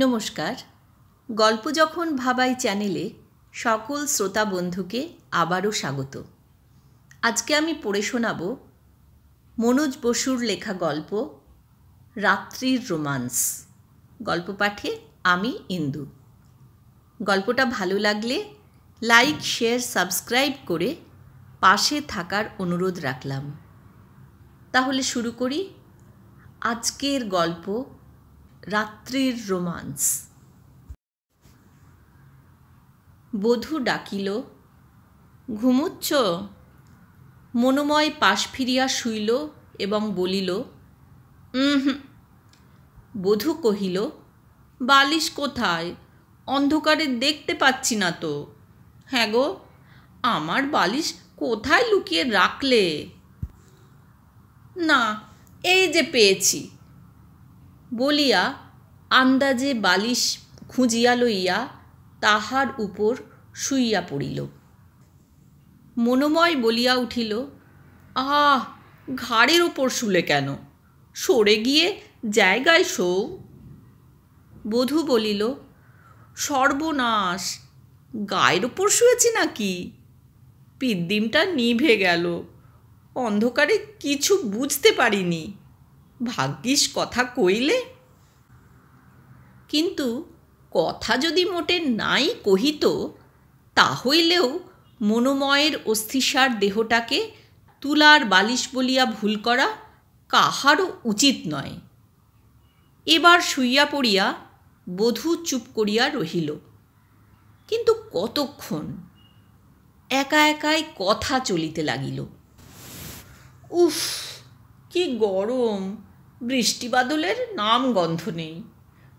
নমস্কার। গল্প যখন ভাবাই চ্যানেলে সকল শ্রোতা বন্ধুকে আবারও স্বাগত। আজকে আমি পড়ে শোনাব মনোজ বসুর লেখা গল্প রাত্রির রোমান্স। গল্প পাঠে আমি ইন্দু। গল্পটা ভালো লাগলে লাইক, শেয়ার, সাবস্ক্রাইব করে পাশে থাকার অনুরোধ রাখলাম। তাহলে শুরু করি আজকের গল্প রাত্রির রোমান্স। বধূ ডাকিল, ঘুমুচ্ছ? মনোময় পাশ ফিরিয়া শুইল এবং বলিল, বধূ কহিল, বালিশ কোথায়? অন্ধকারে দেখতে পাচ্ছি না তো। হ্যাঁ গো, আমার বালিশ কোথায় লুকিয়ে রাখলে? না, এই যে পেয়েছি বলিয়া আন্দাজে বালিশ খুঁজিয়া লইয়া তাহার উপর শুইয়া পড়িল। মনোময় বলিয়া উঠিল, আহ, ঘাড়ের ওপর শুলে কেন? সরে গিয়ে জায়গায় শোও। বধূ বলিল, সর্বনাশ, গায়ের ওপর শুয়েছি নাকি? পিদ্দিমটা নিভে গেল, অন্ধকারে কিছু বুঝতে পারিনি। ভাগ্যিস কথা কইলে। কিন্তু কথা যদি মোটে নাই কহিত, তাহইলেও মনোময়ের অস্থিসার দেহটাকে তুলার বালিশ বলিয়া ভুল করা কাহারও উচিত নয়। এবার শুইয়া পড়িয়া বধূ চুপ করিয়া রহিল। কিন্তু কতক্ষণ? একা একাই কথা চলিতে লাগিল। উফ, কি গরম! বৃষ্টি বাদলের নাম গন্ধ নেই।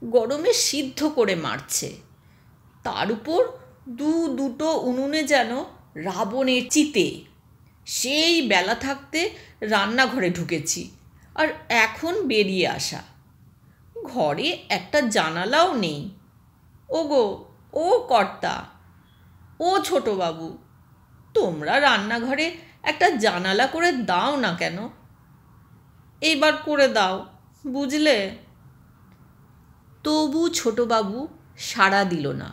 গরমে সিদ্ধ করে মারছে। তার উপর দুটো উনুনে যেন রাবণের চিতে। সেই বেলা থাকতে রান্নাঘরে ঢুকেছি, আর এখন বেরিয়ে আসা। ঘরে একটা জানালাও নেই। ওগো, ও কর্তা, ও ছোটবাবু, তোমরা রান্নাঘরে একটা জানালা করে দাও না কেন? এইবার করে দাও, বুঝলে? তবু ছোটবাবু সাড়া দিল না।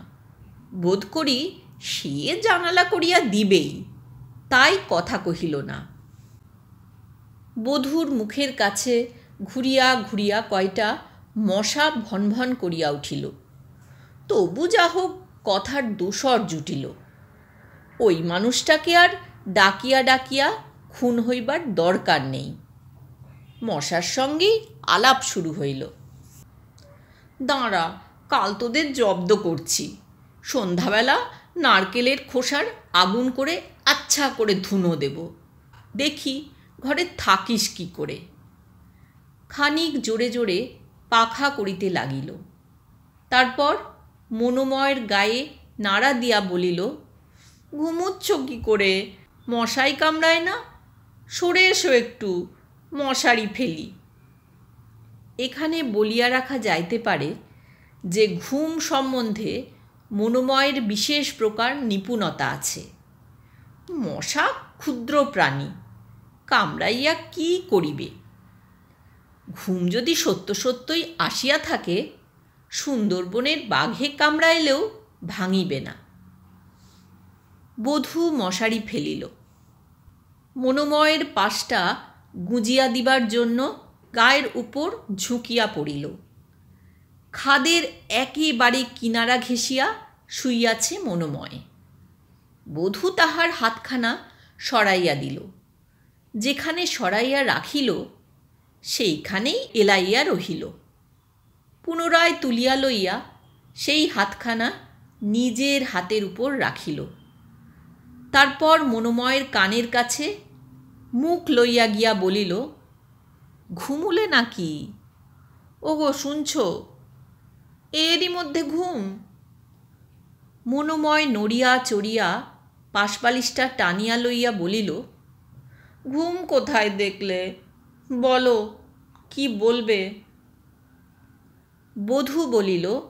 বোধ করি সে জানালা করিয়া দিবেই, তাই কথা কহিল না। বধূর মুখের কাছে ঘুরিয়া ঘুরিয়া কয়টা মশা ভনভন করিয়া উঠিল। তবু যা হোক কথার দোসর জুটিল। ওই মানুষটাকে আর ডাকিয়া ডাকিয়া খুন হইবার দরকার নেই। মশার সঙ্গেই আলাপ শুরু হইল। দাঁড়া, কাল তোদের জব্দ করছি। সন্ধ্যাবেলা নারকেলের খোসার আগুন করে আচ্ছা করে ধুনো দেব। দেখি ঘরে থাকিস কি করে। খানিক জোরে জোরে পাখা করিতে লাগিল। তারপর মনোময়ের গায়ে নাড়া দিয়া বলিল, ঘুমুচ্ছ কি করে? মশাই কামড়ায় না? সরে এসো একটু, মশারি ফেলি। এখানে বলিয়া রাখা যাইতে পারে যে ঘুম সম্বন্ধে মনোময়ের বিশেষ প্রকার নিপুণতা আছে। মশা ক্ষুদ্র প্রাণী, কামড়াইয়া কি করিবে? ঘুম যদি সত্য সত্যই আসিয়া থাকে, সুন্দরবনের বাঘে কামড়াইলেও ভাঙিবে না। বধূ মশারি ফেলিল। মনোময়ের পাশটা গুঁজিয়া দিবার জন্য গায়ের উপর ঝুঁকিয়া পড়িল। খাদের একেবারে কিনারা ঘেঁষিয়া শুইয়াছে মনোময়। বধূ তাহার হাতখানা সরাইয়া দিল। যেখানে সরাইয়া রাখিল সেইখানেই এলাইয়া রহিল। পুনরায় তুলিয়া লইয়া সেই হাতখানা নিজের হাতের উপর রাখিল। তারপর মনোময়ের কানের কাছে মুখ লইয়া গিয়া বলিল, ঘুমুলে নাকি? ওগো, শুনছ? এরই মধ্যে ঘুম? মনোময় নড়িয়া চড়িয়া পাশবালিশটা টানিয়া লইয়া বলিল, ঘুম কোথায় দেখলে? বলো, কি বলবে? বধূ বলিল,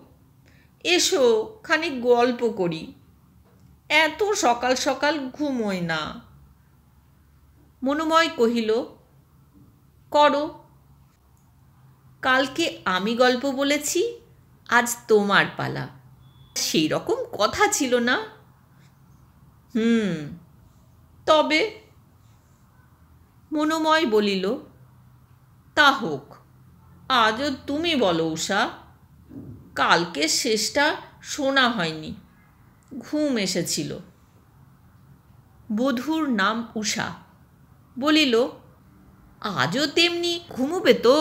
এসো খানিক গল্প করি। এত সকাল সকাল ঘুমোয় না। মনোময় কহিল, করো। কালকে আমি গল্প বলেছি, আজ তোমার পালা। সেই রকম কথা ছিল না? তবে মনোময় বলিল, তা হোক, আজও তুমি বলো উষা। কালকে শেষটা শোনা হয়নি, ঘুম এসেছিল। বধূর নাম উষা বলিল, আজও তেমনি ঘুমোবে তো?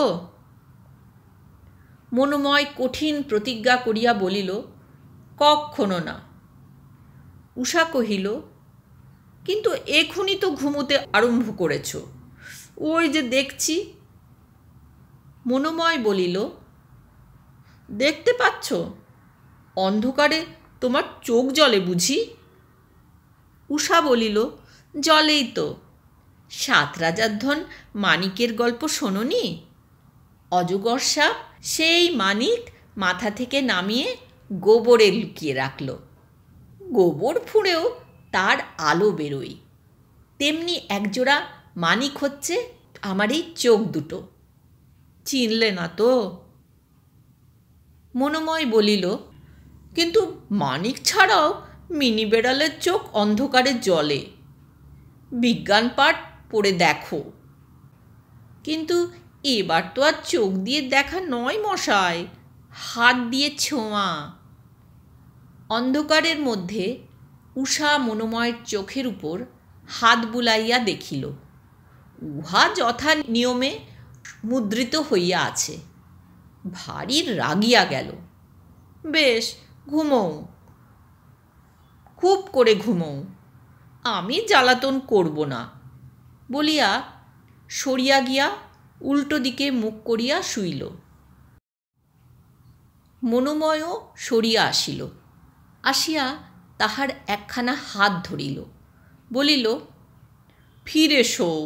মনোময় কঠিন প্রতিজ্ঞা করিয়া বলিল, কক্ষনো না। উষা কহিল, কিন্তু এখনই তো ঘুমোতে আরম্ভ করেছ, ওই যে দেখছি। মনোময় বলিল, দেখতে পাচ্ছ? অন্ধকারে তোমার চোখ জ্বলে বুঝি? উষা বলিল, জ্বলেই তো। 7 রাজার ধন মানিকের গল্প শোনোনি? অজগর সাপ সেই মানিক মাথা থেকে নামিয়ে গোবরে লুকিয়ে রাখল। গোবর ফুঁড়েও তার আলো বেরোয়। তেমনি একজোড়া মানিক হচ্ছে আমার এই চোখ দুটো। চিনলে না তো? মনোময় বলিল, কিন্তু মানিক ছাড়াও মিনি বেড়ালের চোখ অন্ধকারে জ্বলে। বিজ্ঞান পাঠ পড়ে দেখো। কিন্তু এবার তো আর চোখ দিয়ে দেখা নয় মশাই, হাত দিয়ে ছোঁয়া। অন্ধকারের মধ্যে উষা মনোময়ের চোখের উপর হাত বুলাইয়া দেখিল, উহা যথা নিয়মে মুদ্রিত হইয়া আছে। ভারী রাগিয়া গেল। বেশ, ঘুমোও, খুব করে ঘুমোও, আমি জ্বালাতন করব না বলিয়া সরিয়া গিয়া উল্টো দিকে মুখ করিয়া শুইল। মনোময়ও সরিয়া আসিল। আসিয়া তাহার একখানা হাত ধরিল, বলিল, ফিরে শোও,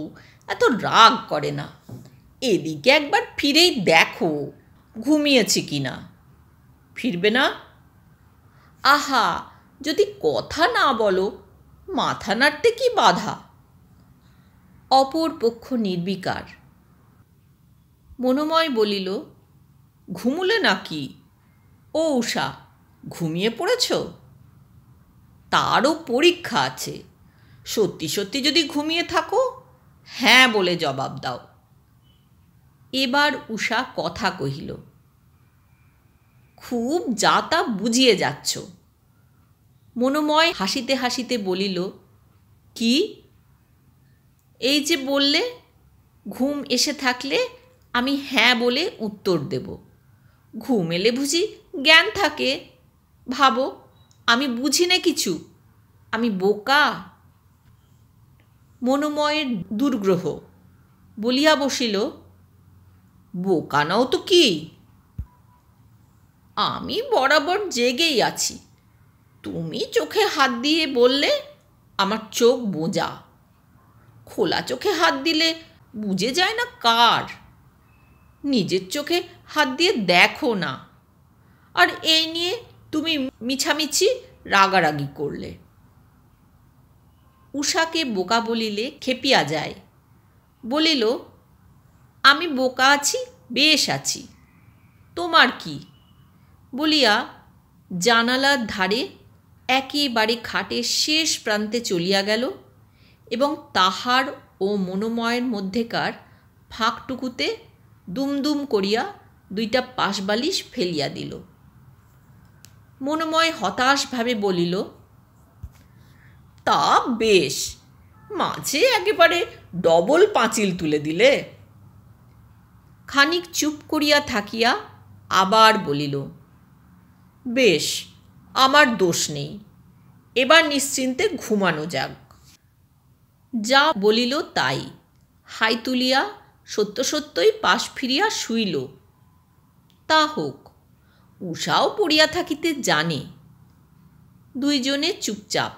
এত রাগ করে না। এদিকে একবার ফিরেই দেখো ঘুমিয়েছি কি না। ফিরবে না? আহা, যদি কথা না বলো, মাথা নাড়তে কি বাধা? অপর পক্ষ নির্বিকার। মনোময় বলিল, ঘুমুলে নাকি? ও উষা, ঘুমিয়ে পড়েছ? তারও পরীক্ষা আছে। সত্যি সত্যি যদি ঘুমিয়ে থাকো, হ্যাঁ বলে জবাব দাও। এবার উষা কথা কহিল, খুব যা তা বুঝিয়ে যাচ্ছ। মনোময় হাসিতে হাসিতে বলিল, কি? এই যে বললে, ঘুম এসে থাকলে আমি হ্যাঁ বলে উত্তর দেব। ঘুম এলে বুঝি জ্ঞান থাকে? ভাবো, আমি বুঝি না কিছু, আমি বোকা। মনোময়ের দুর্গ্রহ বলিয়া বসিল, বোকা নাও তো কি? আমি বরাবর জেগেই আছি। তুমি চোখে হাত দিয়ে বললে আমার চোখ বোঝা। খোলা চোখে হাত দিলে বুঝে যায় না কার? নিজের চোখে হাত দিয়ে দেখো না, আর এই নিয়ে তুমি মিছামিছি রাগারাগি করলে। উষাকে বোকা বলিলে খেপিয়া যায়। বলিল, আমি বোকা আছি, বেশ আছি, তোমার কি? বলিয়া জানালার ধারে একেবারে খাটের শেষ প্রান্তে চলিয়া গেল এবং তাহার ও মনোময়ের মধ্যেকার ফাঁকটুকুতে দুমদুম করিয়া 2টা পাশবালিশ ফেলিয়া দিল। মনোময় হতাশভাবে বলিল, তা বেশ, মাঝে একেবারে ডবল পাঁচিল তুলে দিলে। খানিক চুপ করিয়া থাকিয়া আবার বলিল, বেশ, আমার দোষ নেই, এবার নিশ্চিন্তে ঘুমানো যাক। যা বলিল তাই, হাই তুলিয়া সত্য সত্যই পাশ ফিরিয়া শুইল। তা হোক, উষাও পড়িয়া থাকিতে জানে। 2 জনে চুপচাপ।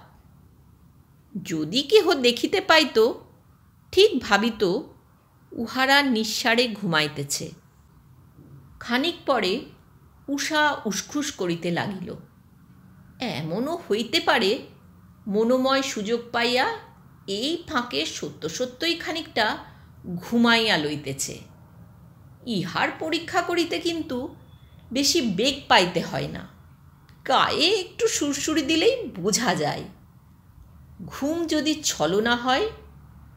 যদি কেহ দেখিতে পাইত, ঠিক ভাবিত উহারা নিঃসাড়ে ঘুমাইতেছে। খানিক পরে উষা উসখুস করিতে লাগিল। এমনও হইতে পারে মনোময় সুযোগ পাইয়া এই ফাঁকে সত্য সত্যই খানিকটা ঘুমাইয়া লইতেছে। ইহার পরীক্ষা করিতে কিন্তু বেশি বেগ পাইতে হয় না, গায়ে একটু সুরসুরি দিলেই বোঝা যায়। ঘুম যদি ছলনা হয়,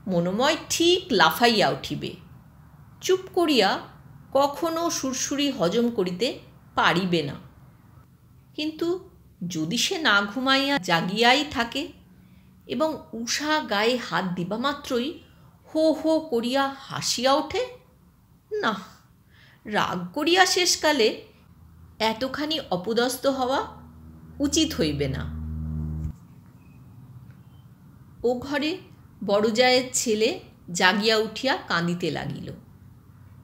মনোময় ঠিক লাফাইয়া উঠিবে, চুপ করিয়া কখনো সুরসুরি হজম করিতে পারিবে না। কিন্তু যদি সে না ঘুমাইয়া জাগিয়াই থাকে এবং উষা গায়ে হাত দিবা মাত্রই হো হো করিয়া হাসিয়া ওঠে, না, রাগ করিয়া শেষকালে এতখানি অপদস্থ হওয়া উচিত হইবে না। ও ঘরে বড়জায়ের ছেলে জাগিয়া উঠিয়া কাঁদিতে লাগিল।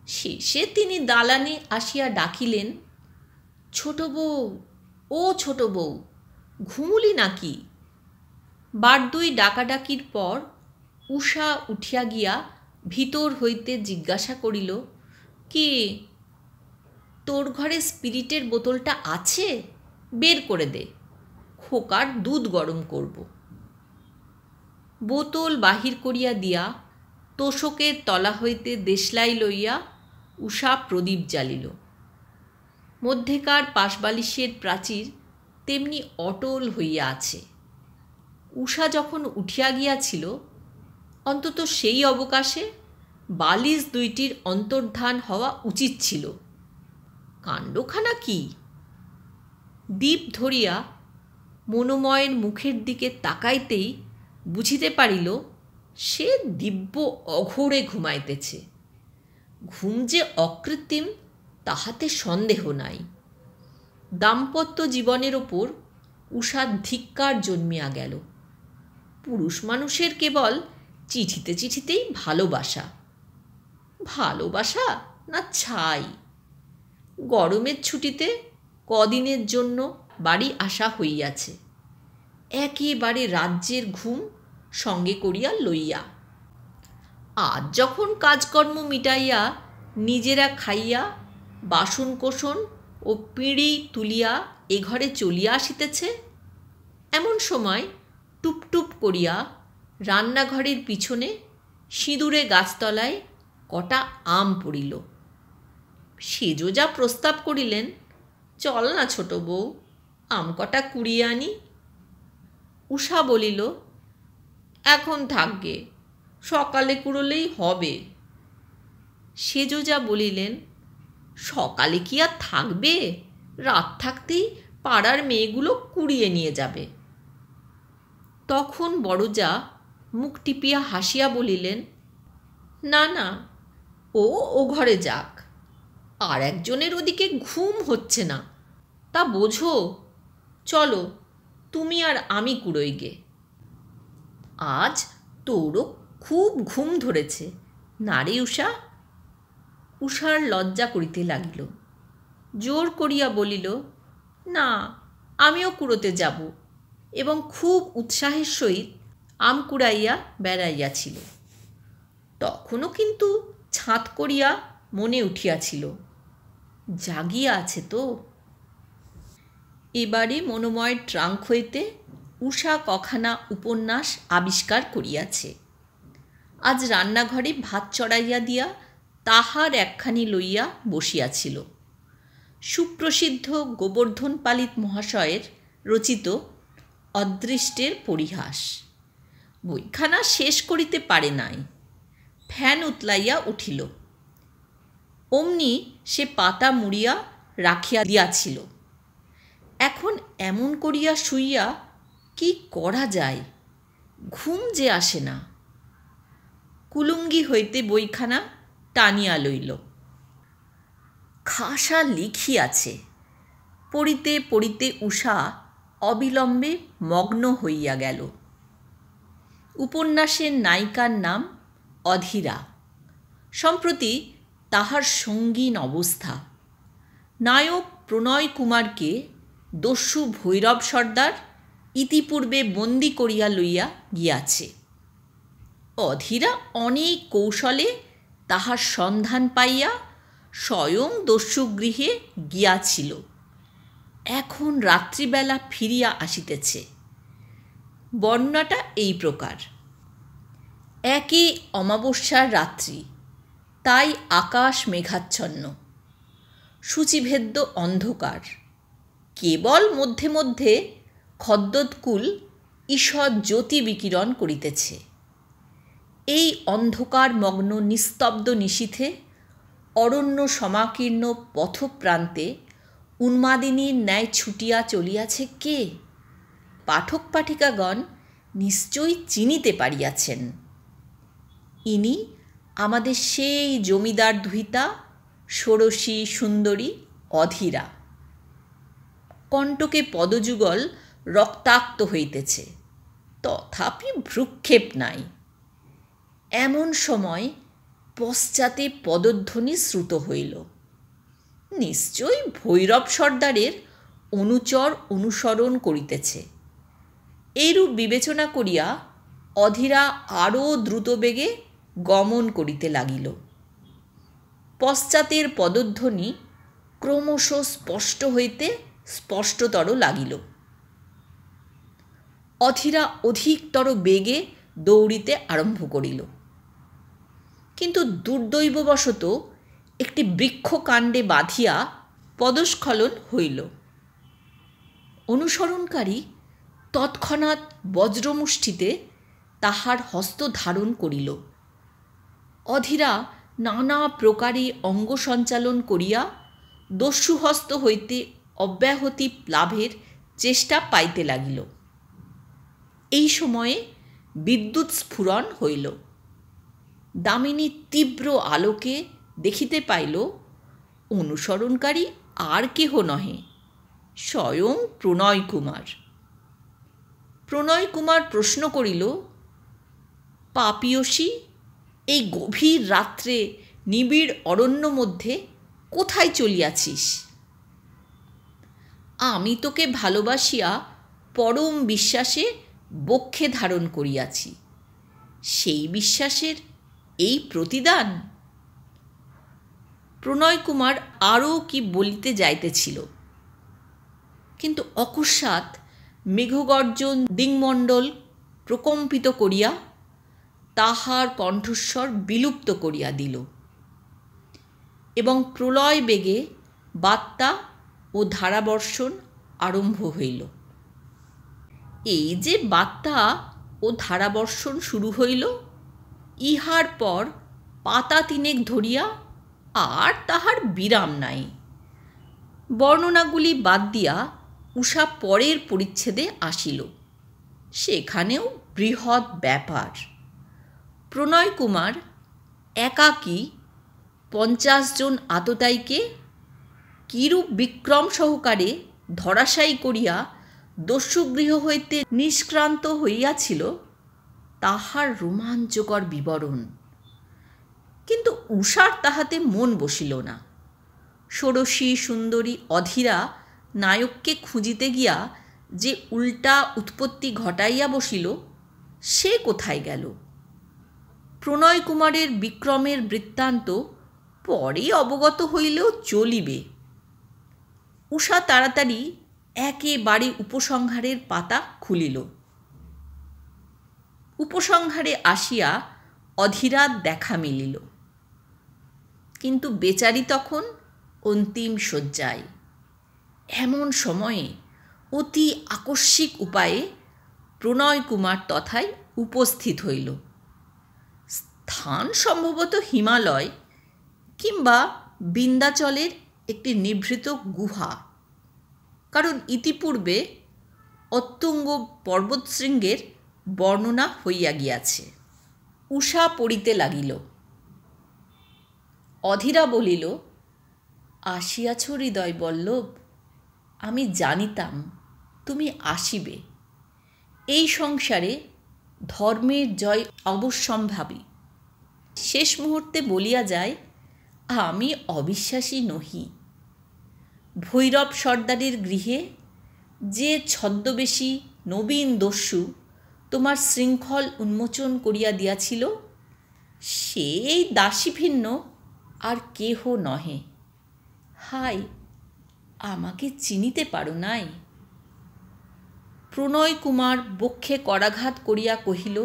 শেষে তিনি দালানে আসিয়া ডাকিলেন, ছোট বউ, ও ছোট বউ, ঘুমুলি নাকি? বার দুই ডাকাডাকির পর উষা উঠিয়া গিয়া ভিতর হইতে জিজ্ঞাসা করিল, কি, তোর ঘরে স্পিরিটের বোতলটা আছে? বের করে দে, খোকার দুধ গরম করব। বোতল বাহির করিয়া দিয়া তোষকের তলা হইতে দেশলাই লইয়া উষা প্রদীপ জ্বালিল। মধ্যেকার পাশবালিশের প্রাচীর তেমনি অটল হইয়া আছে। উষা যখন উঠিয়া গিয়াছিল, অন্তত সেই অবকাশে বালিশ দুইটির অন্তর্ধান হওয়া উচিত ছিল। কাণ্ডখানা কি! দীপ ধরিয়া মনোময়ের মুখের দিকে তাকাইতেই বুঝিতে পারিল সে দিব্য অঘোরে ঘুমাইতেছে। ঘুম যে অকৃত্রিম তাহাতে সন্দেহ নাই। দাম্পত্য জীবনের ওপর উষার ধিক্কার জন্মিয়া গেল। পুরুষ মানুষের কেবল চিঠিতে চিঠিতেই ভালোবাসা। ভালোবাসা না ছাই! গরমের ছুটিতে কদিনের জন্য বাড়ি আসা হইয়াছে, একেবারে রাজ্যের ঘুম সঙ্গে করিয়া লইয়া। আজ যখন কাজকর্ম মিটাইয়া নিজেরা খাইয়া বাসন কোসন ও পিঁড়ি তুলিয়া এ ঘরে চলিয়া আসিতেছে, এমন সময় টুপটুপ করিয়া রান্নাঘরের পিছনে সিঁদুরে গাছতলায় কটা আম পড়িল। সেজোজা প্রস্তাব করিলেন, চল না ছোট বউ, আম কটা কুড়িয়ে আনি। উষা বলিল, এখন থাকবে, সকালে কুড়োলেই হবে। সেজোজা বলিলেন, সকালে কি আর থাকবে, রাত থাকতেই পাড়ার মেয়েগুলো কুড়িয়ে নিয়ে যাবে। তখন বড়জা মুখ টিপিয়া হাসিয়া বলিলেন, না না, ও ঘরে যাক, আর একজনের ওদিকে ঘুম হচ্ছে না, তা বোঝো। চলো, তুমি আর আমি কুড়োই গে। আজ তোরও খুব ঘুম ধরেছে না রে উষা? উষার লজ্জা করিতে লাগিল। জোর করিয়া বলিল, না, আমিও কুড়োতে যাব, এবং খুব উৎসাহের সহিত আম কুড়াইয়া বেড়াইয়াছিল। তখনও কিন্তু ছাঁত করিয়া মনে উঠিয়াছিল, জাগিয়া আছে তো। এবারে মনোময়ের ট্রাঙ্ক হইতে উষা কখানা উপন্যাস আবিষ্কার করিয়াছে। আজ রান্নাঘরে ভাত চড়াইয়া দিয়া তাহার একখানি লইয়া বসিয়াছিল। সুপ্রসিদ্ধ গোবর্ধন পালিত মহাশয়ের রচিত অদৃষ্টের পরিহাস। বইখানা শেষ করিতে পারে নাই, ফ্যান উতলাইয়া উঠিল। অমনি সে পাতা মুড়িয়া রাখিয়া দিয়াছিল। এখন এমন করিয়া শুইয়া কি করা যায়, ঘুম যে আসে না। কুলুঙ্গি হইতে বইখানা টানিয়া লইল। খাসা লিখিয়াছে। পড়িতে পড়িতে উষা অবিলম্বে মগ্ন হইয়া গেল। উপন্যাসের নায়িকার নাম অধীরা। সম্প্রতি তাহার সঙ্গীন অবস্থা। নায়ক প্রণয় কুমারকে দস্যু ভৈরব সর্দার ইতিপূর্বে বন্দি করিয়া লইয়া গিয়াছে। অধীরা অনেক কৌশলে তাহার সন্ধান পাইয়া স্বয়ং দস্যুগৃহে গিয়াছিল। এখন রাত্রিবেলা ফিরিয়া আসিতেছে। বর্ণনাটা এই প্রকার। একই অমাবস্যার রাত্রি, তাই আকাশ মেঘাচ্ছন্ন। সূচিভেদ্য অন্ধকার, কেবল মধ্যে মধ্যে খদ্যোৎকুল ঈষৎ জ্যোতি বিকিরণ করিতেছে। এই অন্ধকার মগ্ন নিস্তব্ধ নিশীথে অরণ্য সমাকীর্ণ পথপ্রান্তে উন্মাদিনীর ন্যায় ছুটিয়া চলিয়াছে কে? পাঠক পাঠিকাগণ নিশ্চয়ই চিনিতে পারিয়াছেন। ইনি আমাদের সেই জমিদার দুহিতা ষোড়শী সুন্দরী অধীরা। কণ্টকে পদযুগল রক্তাক্ত হইতেছে, তথাপি ভ্রুক্ষেপ নাই। এমন সময় পশ্চাতে পদধ্বনি শ্রুত হইল। নিশ্চয়ই ভৈরব সর্দারের অনুচর অনুসরণ করিতেছে। এইরূপ বিবেচনা করিয়া অধীরা আরও দ্রুতবেগে গমন করিতে লাগিল। পশ্চাতের পদধ্বনি ক্রমশ স্পষ্ট হইতে স্পষ্টতর লাগিল। অধীরা অধিকতর বেগে দৌড়িতে আরম্ভ করিল, কিন্তু দুর্দৈববশত একটি বৃক্ষকাণ্ডে বাঁধিয়া পদস্খলন হইল। অনুসরণকারী তৎক্ষণাৎ বজ্রমুষ্টিতে তাহার হস্ত ধারণ করিল। অধীরা নানা প্রকারে অঙ্গ সঞ্চালন করিয়া দস্যুহস্ত হইতে অব্যাহতি লাভের চেষ্টা পাইতে লাগিল। এই সময়ে বিদ্যুৎ স্ফুরণ হইল। দামিনী তীব্র আলোকে দেখিতে পাইল অনুসরণকারী আর কেহ নহে, স্বয়ং প্রণয় কুমার। প্রণয় কুমার প্রশ্ন করিল, পাপিয়সী, এই গভীর রাত্রে নিবিড় অরণ্য মধ্যে কোথায় চলিয়াছিস? আমি তোকে ভালোবাসিয়া পরম বিশ্বাসে বক্ষে ধারণ করিয়াছি, সেই বিশ্বাসের এই প্রতিদান? প্রণয় কুমার আরও কি বলিতে যাইতেছিল, কিন্তু অকস্মাৎ মেঘগর্জন দিংমণ্ডল প্রকম্পিত করিয়া তাহার কণ্ঠস্বর বিলুপ্ত করিয়া দিল এবং প্রলয় বেগে বাত্যা ও ধারাবর্ষণ আরম্ভ হইল। এই যে বাত্যা ও ধারাবর্ষণ শুরু হইল, ইহার পর পাতা তিনেক ধরিয়া আর তাহার বিরাম নাই। বর্ণনাগুলি বাদ দিয়া উষা পরের পরিচ্ছেদে আসিল। সেখানেও বৃহৎ ব্যাপার। প্রণয় কুমার একাকী 50 জন আততায়ীকে কিরূপ বিক্রম সহকারে ধরাশায়ী করিয়া দস্যুগৃহ হইতে নিষ্ক্রান্ত হইয়াছিল তাহার রোমাঞ্চকর বিবরণ। কিন্তু উষার তাহাতে মন বসিল না। ষোড়শী সুন্দরী অধীরা নায়ককে খুঁজিতে গিয়া যে উল্টা উৎপত্তি ঘটাইয়া বসিল, সে কোথায় গেল? প্রণয় কুমারের বিক্রমের বৃত্তান্ত পরে অবগত হইলেও চলিবে। উষা তাড়াতাড়ি একেবারে উপসংহারের পাতা খুলিল। উপসংহারে আসিয়া অধীরার দেখা মিলিল, কিন্তু বেচারি তখন অন্তিম শয্যায়। এমন সময়ে অতি আকস্মিক উপায়ে প্রণয় কুমার তথায় উপস্থিত হইল। স্থান সম্ভবত হিমালয় কিংবা বিন্ধ্যাচলের একটি নিভৃত গুহা, কারণ ইতিপূর্বে অত্যঙ্গ পর্বতশৃঙ্গের বর্ণনা হইয়া গিয়াছে। উষা পড়িতে লাগিল। অধীরা বলিল, আসিয়াছ হৃদয় বল্লভ, আমি জানিতাম তুমি আসিবে। এই সংসারে ধর্মের জয় অবশ্যম্ভাবী। শেষ মুহূর্তে বলিয়া যায়, আমি অবিশ্বাসী নহি। ভৈরব সর্দারের গৃহে যে ছদ্মবেশী নবীন দস্যু তোমার শৃঙ্খল উন্মোচন করিয়া দিয়াছিল, সেই দাসী ভিন্ন আর কেহ নহে। হায়, আমাকে চিনিতে পারো নাই? প্রণয় কুমার বক্ষে করাঘাত করিয়া কহিল,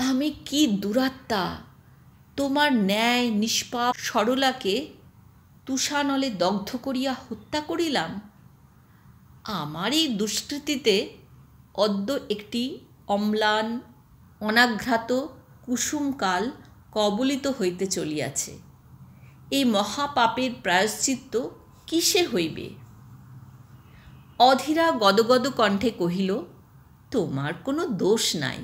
আমি কি দুরাত্মা তোমার ন্যায় নিষ্পাপ সরলাকে তুষানলে দগ্ধ করিয়া হত্যা করিলাম, আমার এই দুষ্কৃতিতে অদ্য একটি অম্লান অনাঘ্রাত কুসুমকাল কবলিত হইতে চলিয়াছে। এই মহাপাপের প্রায়শ্চিত্ত কিসে হইবে? অধীরা গদগদ কণ্ঠে কহিল, তোমার কোনো দোষ নাই,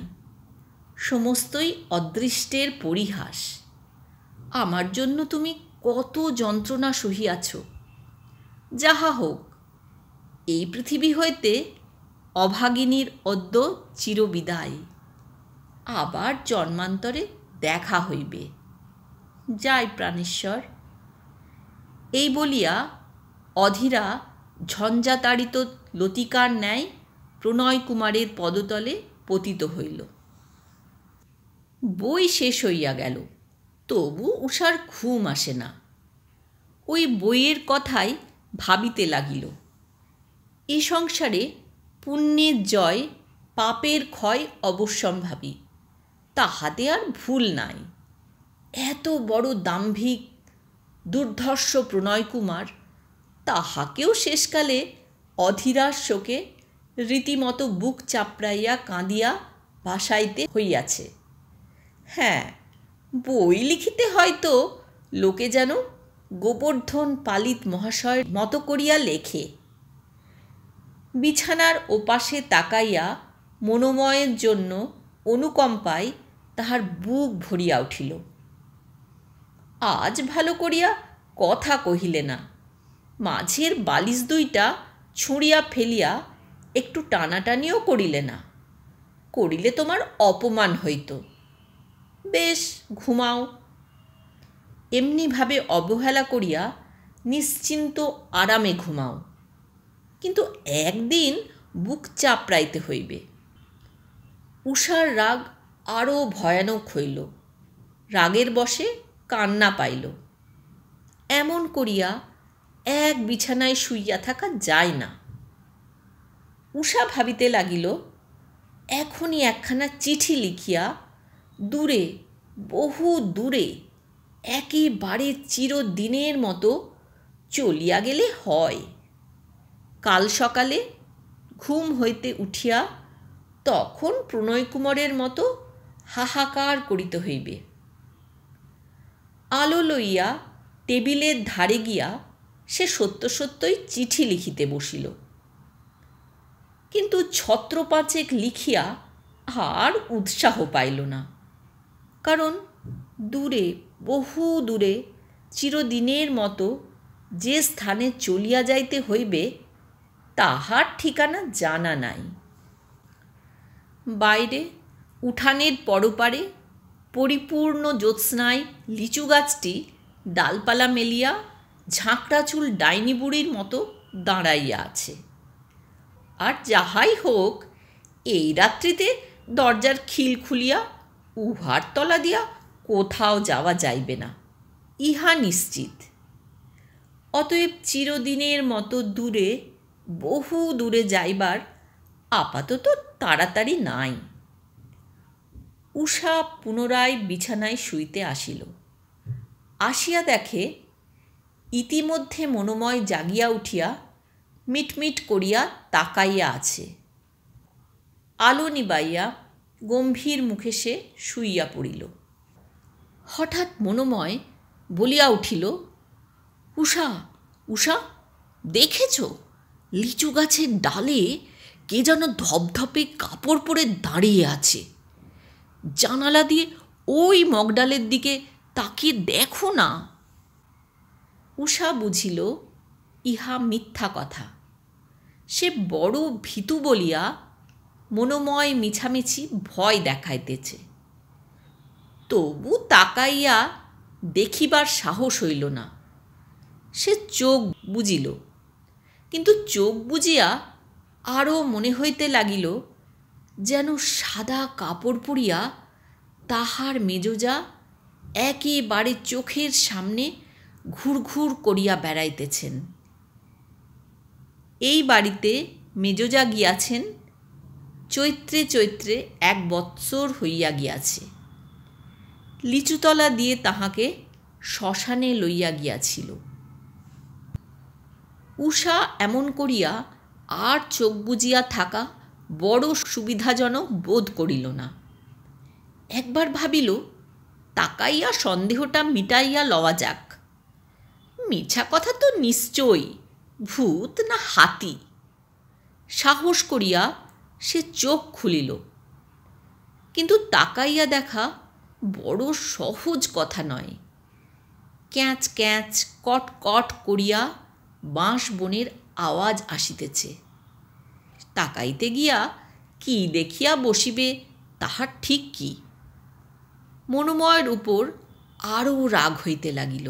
সমস্তই অদৃষ্টের পরিহাস। আমার জন্য তুমি কত যন্ত্রণা সহিয়াছ। যাহা হোক, এই পৃথিবী হইতে অভাগিনীর অদ্য চিরবিদায়, আবার জন্মান্তরে দেখা হইবে। যাই প্রাণেশ্বর। এই বলিয়া অধীরা ঝঞ্ঝাতাড়িত লতিকার ন্যায় প্রণয় কুমারের পদতলে পতিত হইল। বই শেষ হইয়া গেল, তবু উষার ঘুম আসে না। ওই বইয়ের কথাই ভাবিতে লাগিল। এ সংসারে পুণ্যের জয়, পাপের ক্ষয় অবশ্যম্ভাবী, তাহাতে আর ভুল নাই। এত বড় দাম্ভিক দুর্ধর্ষ প্রণয়কুমার, তাহাকেও শেষকালে অধীরার শোকে রীতিমতো বুক চাপড়াইয়া কাঁদিয়া ভাসাইতে হইয়াছে। হ্যাঁ, বই লিখিতে হয়তো লোকে যেন গোবর্ধন পালিত মহাশয়ের মতো করিয়া লেখে। বিছানার ওপাশে তাকাইয়া মনোময়ের জন্য অনুকম্পায় তাহার বুক ভরিয়া উঠিল। আজ ভালো করিয়া কথা কহিলে না, মাঝের বালিশ দুইটা ছুঁড়িয়া ফেলিয়া একটু টানাটানিও করিলে না, করিলে তোমার অপমান হইত। বেশ, ঘুমাও। এমনিভাবে অবহেলা করিয়া নিশ্চিন্ত আরামে ঘুমাও, কিন্তু একদিন বুক চাপড়াইতে হইবে। উষার রাগ আরও ভয়ানক হইল, রাগের বশে কান্না পাইল। এমন করিয়া এক বিছানায় শুইয়া থাকা যায় না। উষা ভাবিতে লাগিল, এখনই একখানা চিঠি লিখিয়া দূরে, বহু দূরে, একেবারে চিরদিনের মতো চলিয়া গেলে হয়। কাল সকালে ঘুম হইতে উঠিয়া তখন প্রণয়কুমারের মতো হাহাকার করিতে হইবে। আলো লইয়া টেবিলের ধারে গিয়া সে সত্য সত্যই চিঠি লিখিতে বসিল, কিন্তু ছত্রপাঁচেক লিখিয়া আর উৎসাহ পাইল না। কারণ দূরে, বহু দূরে, চিরদিনের মতো যে স্থানে চলিয়া যাইতে হইবে তাহার ঠিকানা জানা নাই। বাইরে উঠানের পরপারে পরিপূর্ণ জ্যোৎস্নায় লিচু গাছটি ডালপালা মেলিয়া ঝাঁকড়া চুল ডাইনি বুড়ির মতো দাঁড়াইয়া আছে। আর যাহাই হোক, এই রাত্রিতে দরজার খিল খুলিয়া উহার তলা দিয়া কোথাও যাওয়া যাইবে না, ইহা নিশ্চিত। অতএব চিরদিনের মতো দূরে, বহু দূরে যাইবার আপাতত তাড়াতাড়ি নাই। উষা পুনরায় বিছানায় শুইতে আসিল। আসিয়া দেখে ইতিমধ্যে মনোময় জাগিয়া উঠিয়া মিটমিট করিয়া তাকাইয়া আছে। আলো নিবাইয়া গম্ভীর মুখে সে শুইয়া পড়িল। হঠাৎ মনোময় বলিয়া উঠিল, উষা, উষা, দেখেছ লিচু গাছের ডালে কে যেন ধপধপে কাপড় পরে দাঁড়িয়ে আছে। জানালা দিয়ে ওই মগডালের দিকে তাকিয়ে দেখো না। উষা বুঝিল ইহা মিথ্যা কথা। সে বড় ভীতু বলিয়া মনোময় মিছামিছি ভয় দেখাইতেছে। তবু তাকাইয়া দেখিবার সাহস হইল না। সে চোখ বুজিল, কিন্তু চোখ বুজিয়া আরও মনে হইতে লাগিল যেন সাদা কাপড় পরিয়া তাহার মেজোজা একেবারে চোখের সামনে ঘুরঘুর করিয়া বেড়াইতেছেন। এই বাড়িতে মেজোজা গিয়াছেন চৈত্রে চৈত্রে 1 বৎসর হইয়া গিয়াছে। লিচুতলা দিয়ে তাহাকে শ্মশানে লইয়া গিয়াছিল। উষা এমন করিয়া আর চোখ বুজিয়া থাকা বড় সুবিধাজনক বোধ করিল না। একবার ভাবিল, তাকাইয়া সন্দেহটা মিটাইয়া লওয়া যাক। মিছা কথা তো নিশ্চয়ই, ভূত না হাতি। সাহস করিয়া সে চোখ খুলিল, কিন্তু তাকাইয়া দেখা বড় সহজ কথা নয়। ক্যাঁচ ক্যাঁচ কট কট করিয়া বাঁশ বনের আওয়াজ আসিতেছে। তাকাইতে গিয়া কি দেখিয়া বসিবে তাহার ঠিক কি। মনোময়ের উপর আরও রাগ হইতে লাগিল।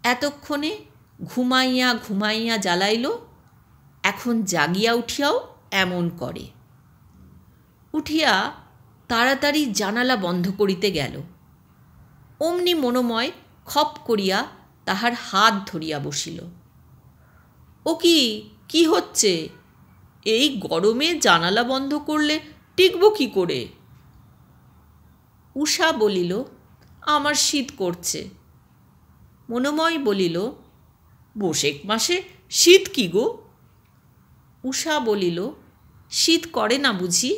এতক্ষণে ঘুমাইয়া ঘুমাইয়া জ্বালাইল, এখন জাগিয়া উঠিয়াও এমন করে। উঠিয়া তাড়াতাড়ি জানালা বন্ধ করিতে গেল। অমনি মনোময় খপ করিয়া তাহার হাত ধরিয়া বসিল। ও কি হচ্ছে? এই গরমে জানালা বন্ধ করলে টিকব কি করে? উষা বলিল, আমার শীত করছে। মনোময় বলিল, বৈশাখ মাসে শীত কি গো? উষা বলিল, শীত করে না বুঝি?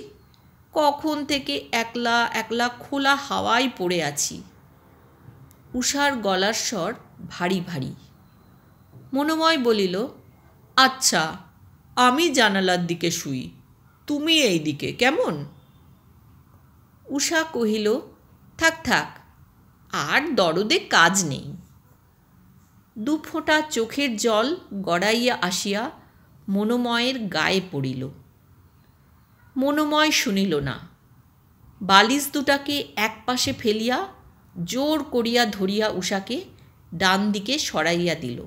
কখন থেকে একলা একলা খোলা হাওয়ায় পড়ে আছি। উষার গলার স্বর ভারী ভারী। মনোময় বলিল, আচ্ছা, আমি জানালার দিকে শুই, তুমি এই দিকে, কেমন? উষা কহিল, থাক থাক, আর দরদে কাজ নেই। দুফোঁটা চোখের জল গড়াইয়া আসিয়া মনোময়ের গায়ে পড়িল। মনোময় শুনিল না। বালিশ দুটাকে একপাশে ফেলিয়া জোর করিয়া ধরিয়া উষাকে ডান দিকে সরাইয়া দিল।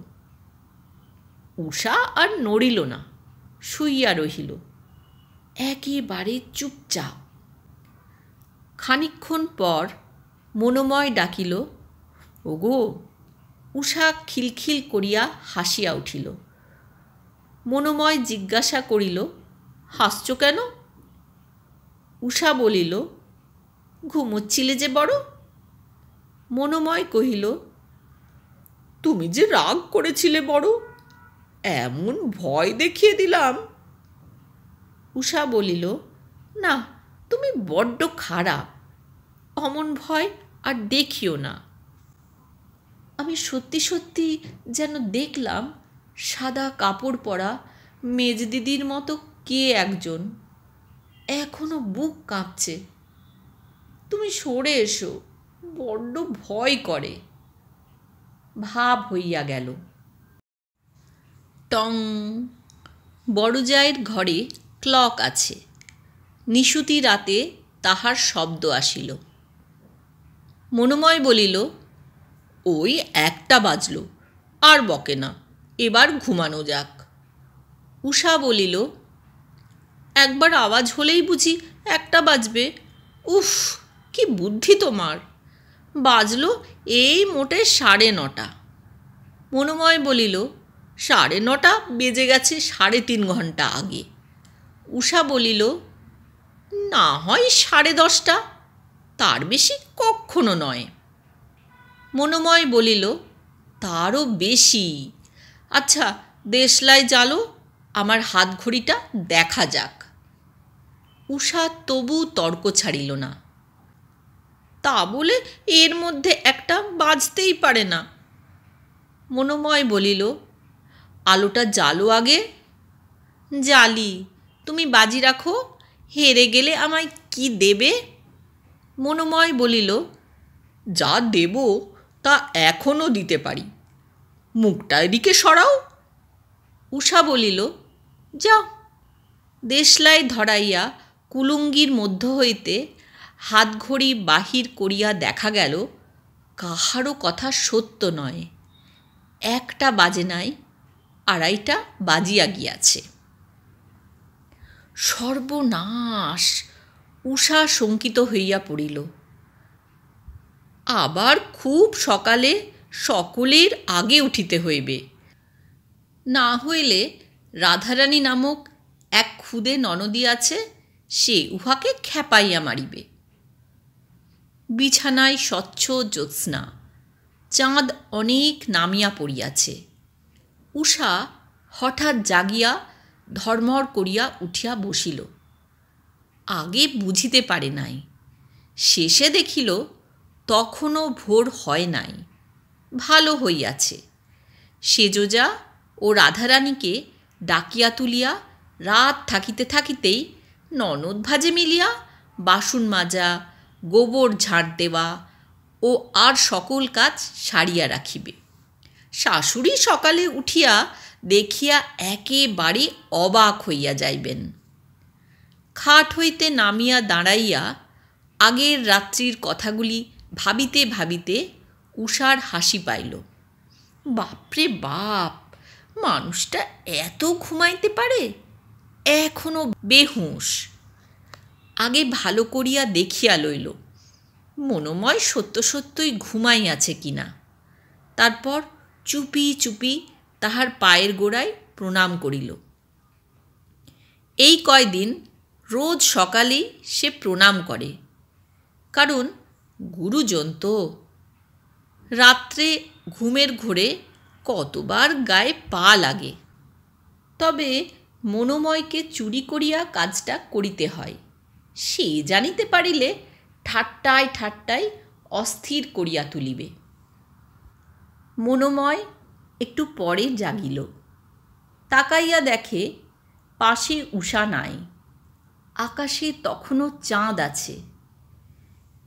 উষা আর নড়িল না, শুইয়া রহিল, একেবারে চুপচাপ। খানিকক্ষণ পর মনোময় ডাকিল, ওগো। উষা খিলখিল করিয়া হাসিয়া উঠিল। মনোময় জিজ্ঞাসা করিল, হাসছ কেন? উষা বলিল, ঘুমোচ্ছিলে যে বড়। মনোময় কহিল, তুমি যে রাগ করেছিলে বড়, এমন ভয় দেখিয়ে দিলাম। উষা বলিল, না, তুমি বড্ড খারাপ, অমন ভয় আর দেখিও না। আমি সত্যি সত্যি যেন দেখলাম সাদা কাপড় পরা মেজদিদির মতো কে একজন, এখনো বুক কাঁপছে। তুমি সরে এসো, বড্ড ভয় করে। ভাব হইয়া গেল। টং। বড়জায়ের ঘরে ক্লক আছে। নিশুতি রাতে তাহার শব্দ আসিল। মনোময় বলিল, ওই 1টা বাজল, আর বকে না, এবার ঘুমানো যাক। উষা বলিল, একবার আওয়াজ হলেই বুঝি 1টা বাজবে? উফ, কি বুদ্ধি তোমার! বাজল এই মোটে 9:30। মনোময় বলিল, 9:30 বেজে গেছে 3.5 ঘন্টা আগে। উষা বলিল, না হয় 10:30, তার বেশি কক্ষণও নয়। মনোময় বলিল, তারও বেশি। আচ্ছা, দেশলাই জ্বালো, আমার হাত ঘড়িটা দেখা যাক। উষা তবু তর্ক ছাড়িল না। তা বলে এর মধ্যে 1টা বাজতেই পারে না। মনোময় বলিল, আলোটা জ্বালো আগে। জ্বালি, তুমি বাজি রাখো, হেরে গেলে আমায় কি দেবে? মনোময় বলিল, যা দেব তা এখনও দিতে পারি, মুখটা এদিকে সরাও। উষা বলিল, যাও। দেশলাই ধরাইয়া কুলুঙ্গির মধ্য হইতে হাতঘড়ি বাহির করিয়া দেখা গেল কাহারও কথা সত্য নয়। 1টা বাজে নাই, 2:30 বাজিয়া গিয়াছে। সর্বনাশ! উষা শঙ্কিত হইয়া পড়িল। আবার খুব সকালে সকলের আগে উঠিতে হইবে, না হইলে রাধারানী নামক এক ক্ষুদে ননদী আছে, সে উহাকে খেপাইয়া মারিবে। বিছানায় স্বচ্ছ জ্যোৎস্না, চাঁদ অনেক নামিয়া পড়িয়াছে। উষা হঠাৎ জাগিয়া ধর্মর করিয়া উঠিয়া বসিল। আগে বুঝিতে পারে নাই, শেষে দেখিল তখনও ভোর হয় নাই, ভালো হইয়াছে। সেজোজা ও রাধারানীকে ডাকিয়া তুলিয়া রাত থাকিতে থাকিতেই ননদ ভাজে মিলিয়া বাসন মাজা, গোবর ঝাড় দেওয়া ও আর সকল কাজ সারিয়া রাখিবে। শাশুড়ি সকালে উঠিয়া দেখিয়া একেবারে অবাক হইয়া যাইবেন। খাট হইতে নামিয়া দাঁড়াইয়া আগের রাত্রির কথাগুলি ভাবিতে ভাবিতে উষার হাসি পাইল। বাপরে বাপ, মানুষটা এত ঘুমাইতে পারে, এখনো বেহুঁশ। আগে ভালো করিয়া দেখিয়া লইল মনোময় সত্য সত্যই ঘুমাইয়াছে কিনা। তারপর চুপি চুপি তাহার পায়ের গোড়ায় প্রণাম করিল। এই কয়দিন রোজ সকালেই সে প্রণাম করে, কারণ গুরুজন তো। রাত্রে ঘুমের ঘোরে কতবার গায়ে পা লাগে। তবে মনোময়কে চুরি করিয়া কাজটা করিতে হয়, সে জানিতে পারিলে ঠাট্টায় ঠাট্টায় অস্থির করিয়া তুলিবে। মনোময় একটু পরে জাগিল, তাকাইয়া দেখে পাশে উষা নাই, আকাশে তখনও চাঁদ আছে।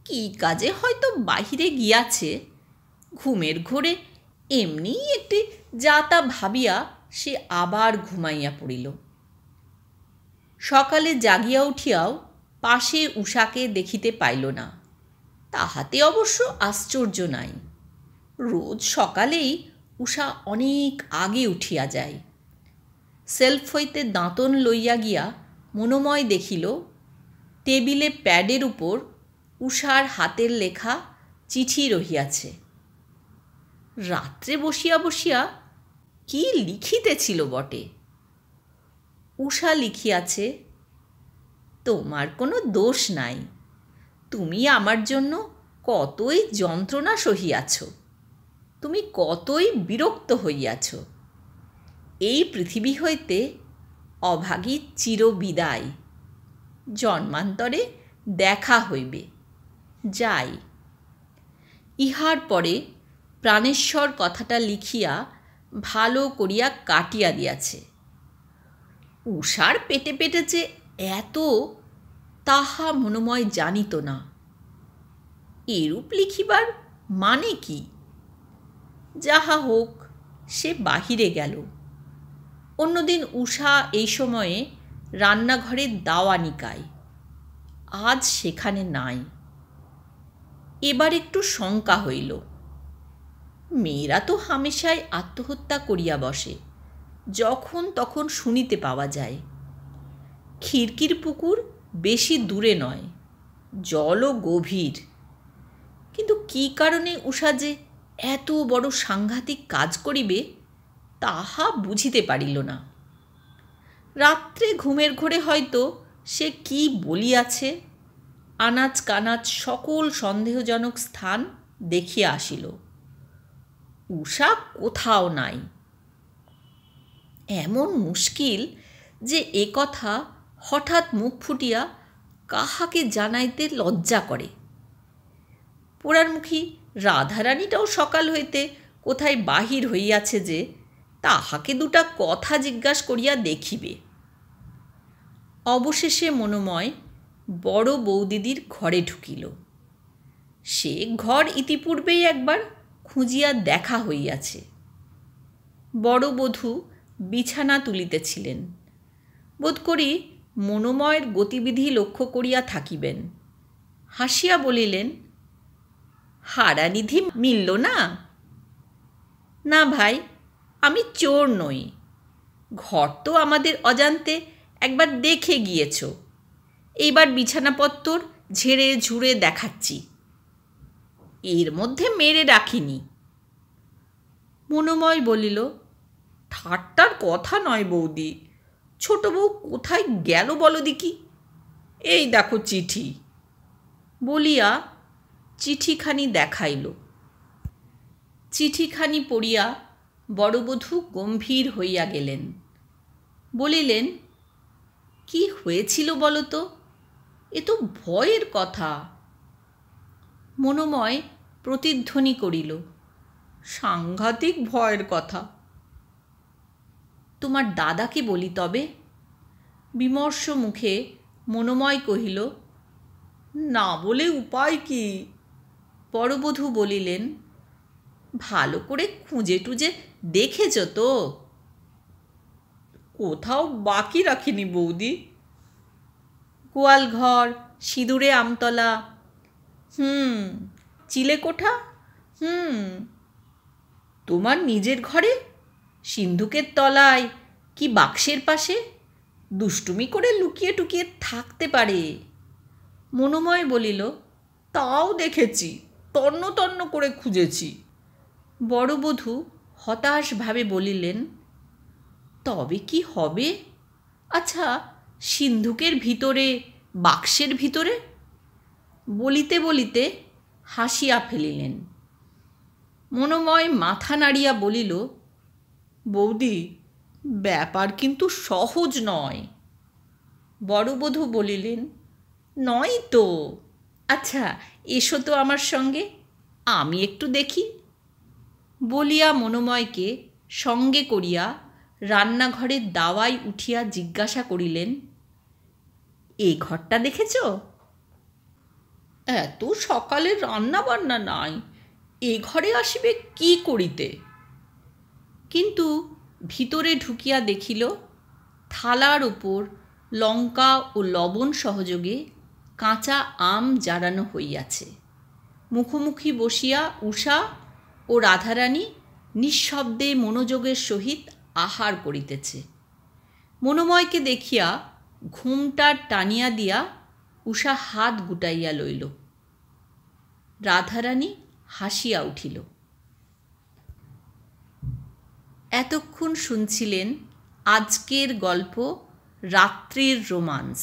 কি কাজে হয়তো বাহিরে গিয়াছে। ঘুমের ঘোরে এমনি একটি যা তা ভাবিয়া সে আবার ঘুমাইয়া পড়িল। সকালে জাগিয়া উঠিয়াও পাশে উষাকে দেখিতে পাইল না। তাহাতে অবশ্য আশ্চর্য নাই, রোজ সকালেই উষা অনেক আগে উঠিয়া যায়। সেলফ হইতে দাঁতন লইয়া গিয়া মনোময় দেখিল টেবিলে প্যাডের উপর উষার হাতের লেখা চিঠি রহিয়াছে। রাত্রে বসিয়া বসিয়া কি লিখিতেছিল বটে। উষা লিখিয়াছে, তোমার কোনো দোষ নাই, তুমি আমার জন্য কতই যন্ত্রণা সহিয়াছ, তুমি কতই বিরক্ত হইয়াছ। এই পৃথিবী হইতে অভাগী চিরবিদায়, জন্মান্তরে দেখা হইবে, যাই। ইহার পরে প্রাণেশ্বর কথাটা লিখিয়া ভালো করিয়া কাটিয়া দিয়াছে। উষার পেটে পেটে যে এত, তাহা মনোময় জানিত না। এরূপ লিখিবার মানে কি? যাহা হোক, সে বাহিরে গেল। অন্যদিন উষা এই সময়ে রান্নাঘরে দাওয়া নিকায়, আজ সেখানে নাই। এবার একটু শঙ্কা হইল। মেয়েরা তো হামেশাই আত্মহত্যা করিয়া বসে, যখন তখন শুনিতে পাওয়া যায়। খিড়কির পুকুর বেশি দূরে নয়, জলও গভীর, কিন্তু কি কারণে উষা যে এত বড় সাংঘাতিক কাজ করিবে তাহা বুঝিতে পারিল না। রাত্রে ঘুমের ঘোরে হয়তো সে কি বলিয়াছে, আনাচ কানাচ সকল সন্দেহজনক স্থান দেখিয়া আসিল। উষা কোথাও নাই। এমন মুশকিল যে এ কথা হঠাৎ মুখ ফুটিয়া কাহাকে জানাইতে লজ্জা করে। পোড়ারমুখী রাধারানীটাও সকাল হইতে কোথায় বাহির হইয়াছে যে তাহাকে দুটা কথা জিজ্ঞাসা করিয়া দেখিবে। অবশেষে মনোময় বড় বৌদিদির ঘরে ঢুকিল। সে ঘর ইতিপূর্বেই একবার খুঁজিয়া দেখা হইয়াছে। বড় বধূ বিছানা তুলিতেছিলেন, বোধ করি মনোময়ের গতিবিধি লক্ষ্য করিয়া থাকিবেন। হাসিয়া বলিলেন, হারানিধি মিলল না? না ভাই, আমি চোর নই। ঘর তো আমাদের অজান্তে একবার দেখে গিয়েছ, এইবার বিছানাপত্তর ঝেড়ে ঝুড়ে দেখাচ্ছি, এর মধ্যে মেরে রাখিনি। মনোময় বলিল, ঠাট্টার কথা নয় বৌদি, ছোট বউ কোথায় গেল বলো দেখি, এই দেখো চিঠি, বলিয়া চিঠিখানি দেখাইল। চিঠিখানি পড়িয়া বড়বধূ গম্ভীর হইয়া গেলেন। বলিলেন, কি হয়েছিল বলো তো? এ তো ভয়ের কথা। মনোময় প্রতিধ্বনি করিল, সাংঘাতিক ভয়ের কথা। তোমার দাদাকে বলি তবে? বিমর্ষ মুখে মনোময় কহিল, না বলে উপায় কি? বড়বধূ বলিলেন, ভালো করে খুঁজে টুজে দেখেছ তো? কোথাও বাকি রাখিনি বৌদি। গোয়ালঘর, সিঁদুরে আমতলা, চিলেকোঠা, তোমার নিজের ঘরে, সিন্ধুকের তলায় কি বাক্সের পাশে দুষ্টুমি করে লুকিয়ে টুকিয়ে থাকতে পারে। মনোময় বলিল, তাও দেখেছি, তন্ন তন্ন করে খুঁজেছি। বড়বধূ হতাশভাবে বলিলেন, তবে কি হবে? আচ্ছা, সিন্ধুকের ভিতরে, বাক্সের ভিতরে? বলিতে বলিতে হাসিয়া ফেলিলেন। মনোময় মাথা নাড়িয়া বলিল, বৌদি, ব্যাপার কিন্তু সহজ নয়। বড়বধূ বলিলেন, নয় তো। আচ্ছা, এসো তো আমার সঙ্গে, আমি একটু দেখি। বলিয়া মনোময়কে সঙ্গে করিয়া রান্নাঘরের দাওয়ায় উঠিয়া জিজ্ঞাসা করিলেন, এই ঘরটা দেখেছ? এত সকালে রান্না বান্না নাই, এ ঘরে আসিবে কি করিতে? কিন্তু ভিতরে ঢুকিয়া দেখিল, থালার উপর লঙ্কা ও লবণ সহযোগে কাঁচা আম জারানো হইয়াছে। মুখোমুখি বসিয়া উষা ও রাধারানী নিঃশব্দে মনোযোগের সহিত আহার করিতেছে। মনোময়কে দেখিয়া ঘুমটা টানিয়া দিয়া উষা হাত গুটাইয়া লইল। রাধারানী হাসিয়া উঠিল। এতক্ষণ শুনছিলেন আজকের গল্প রাত্রির রোমান্স।